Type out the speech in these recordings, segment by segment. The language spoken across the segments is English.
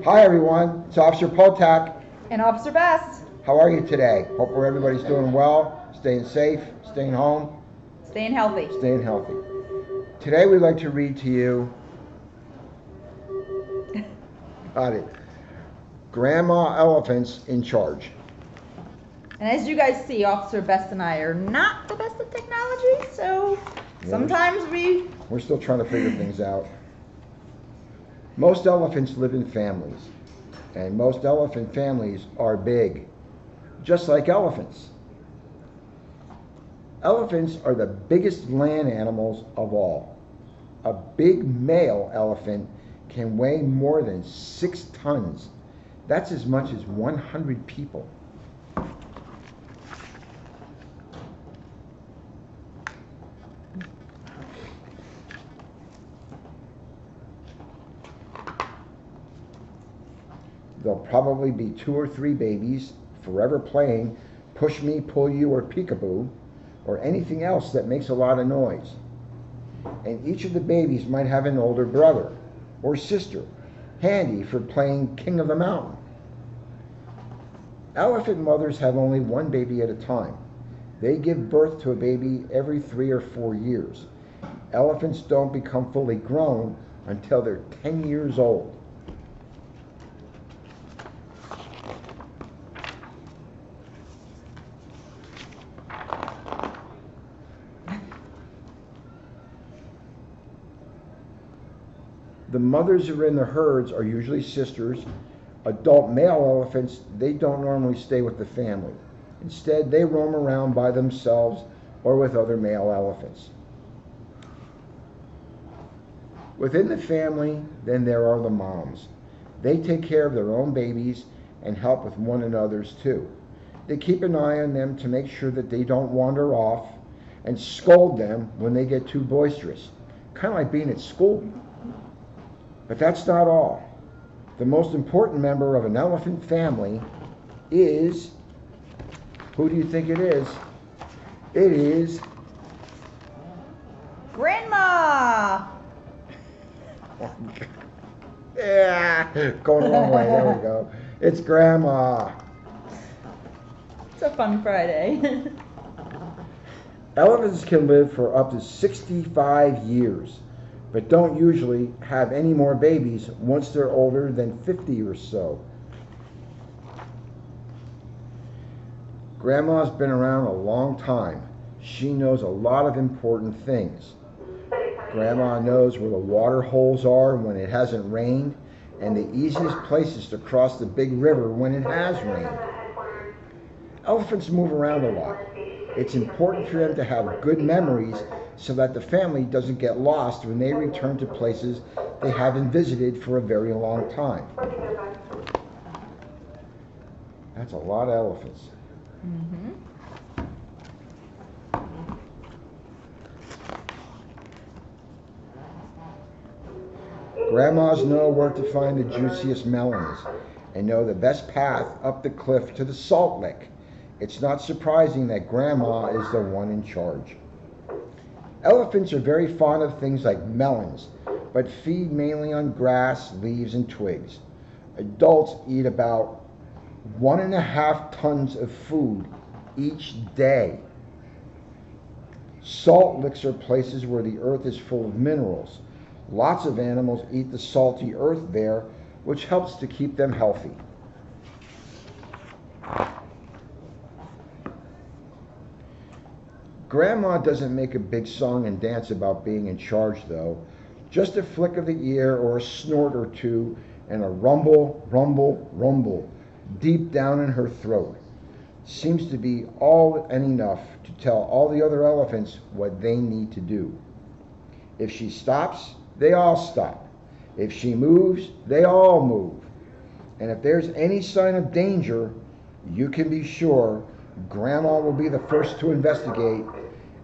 Hi everyone, it's Officer Potak. And Officer Best. How are you today? Hope everybody's doing well, staying safe, staying home, Staying healthy. staying healthy. Today we'd like to read to you, got it, Grandma Elephant's in Charge. And as you guys see, Officer Best and I are not the best at technology, so sometimes we're still trying to figure things out. Most elephants live in families, and most elephant families are big, just like elephants. Elephants are the biggest land animals of all. A big male elephant can weigh more than 6 tons. That's as much as 100 people. There'll probably be 2 or 3 babies forever playing push me, pull you, or peekaboo, or anything else that makes a lot of noise. And each of the babies might have an older brother or sister handy for playing king of the mountain. Elephant mothers have only one baby at a time. They give birth to a baby every 3 or 4 years. Elephants don't become fully grown until they're 10 years old. The mothers who are in the herds are usually sisters. Adult male elephants, they don't normally stay with the family. Instead, they roam around by themselves or with other male elephants. Within the family, then there are the moms. They take care of their own babies and help with one another's too. They keep an eye on them to make sure that they don't wander off and scold them when they get too boisterous. Kind of like being at school. But that's not all. The most important member of an elephant family is, who do you think it is? It is Grandma! Yeah, going a long way, there we go. It's Grandma. It's a fun Friday. Elephants can live for up to 65 years, but don't usually have any more babies once they're older than 50 or so. Grandma's been around a long time. She knows a lot of important things. Grandma knows where the water holes are when it hasn't rained, and the easiest places to cross the big river when it has rained. Elephants move around a lot. It's important for them to have good memories so that the family doesn't get lost when they return to places they haven't visited for a very long time. That's a lot of elephants. Mm-hmm. Grandmas know where to find the juiciest melons and know the best path up the cliff to the salt lick. It's not surprising that Grandma is the one in charge. Elephants are very fond of things like melons, but feed mainly on grass, leaves, and twigs. Adults eat about 1.5 tons of food each day. Salt licks are places where the earth is full of minerals. Lots of animals eat the salty earth there, which helps to keep them healthy. Grandma doesn't make a big song and dance about being in charge, though. Just a flick of the ear or a snort or two and a rumble, rumble, rumble deep down in her throat seems to be all and enough to tell all the other elephants what they need to do. If she stops, they all stop. If she moves, they all move. And if there's any sign of danger, you can be sure Grandma will be the first to investigate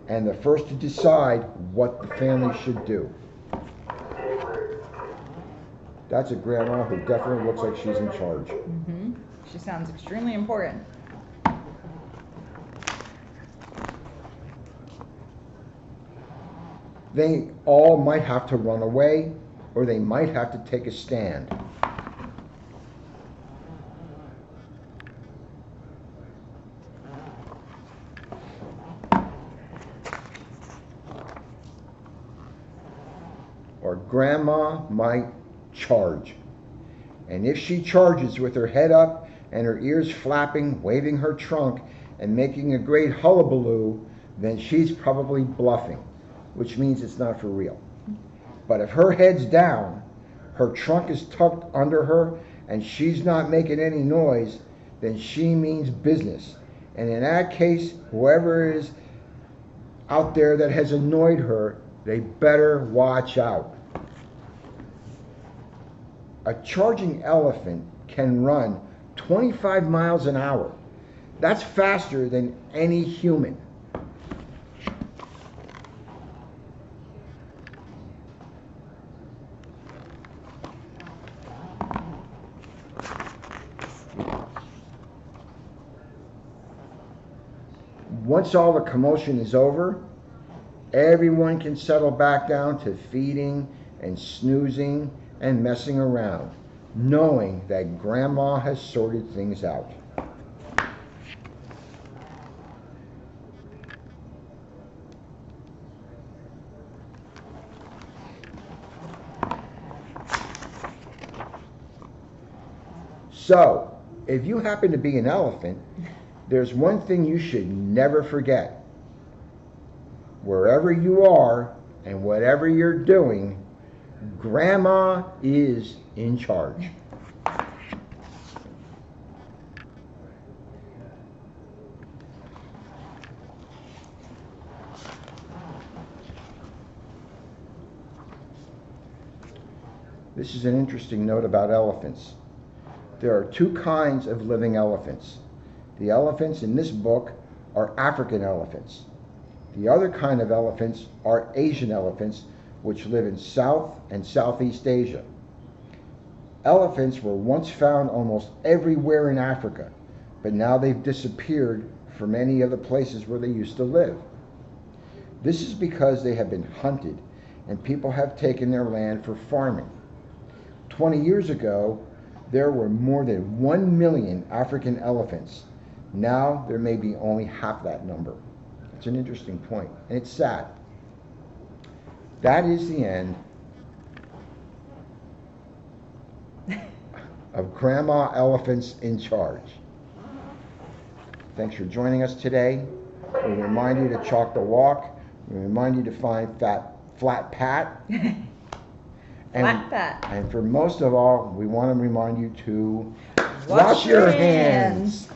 and the first to decide what the family should do. That's a Grandma who definitely looks like she's in charge. Mm-hmm. She sounds extremely important. They all might have to run away, or they might have to take a stand. Grandma might charge. And if she charges with her head up and her ears flapping, waving her trunk, and making a great hullabaloo, then she's probably bluffing, which means it's not for real. But if her head's down, her trunk is tucked under her, and she's not making any noise, then she means business. And in that case, whoever is out there that has annoyed her, they better watch out. A charging elephant can run 25 miles an hour. That's faster than any human. Once all the commotion is over, everyone can settle back down to feeding and snoozing and messing around, knowing that Grandma has sorted things out. So, if you happen to be an elephant, there's one thing you should never forget. Wherever you are and whatever you're doing, Grandma is in charge. This is an interesting note about elephants. There are two kinds of living elephants. The elephants in this book are African elephants. The other kind of elephants are Asian elephants, which live in South and Southeast Asia. Elephants were once found almost everywhere in Africa, but now they've disappeared from many of the places where they used to live. This is because they have been hunted and people have taken their land for farming. 20 years ago, there were more than 1 million African elephants. Now there may be only half that number. It's an interesting point, and it's sad. That is the end of Grandma Elephant's in Charge. Thanks for joining us today. We remind you to chalk the walk. We remind you to find Flat Pat. Flat Pat. And for most of all, we want to remind you to Wash your hands.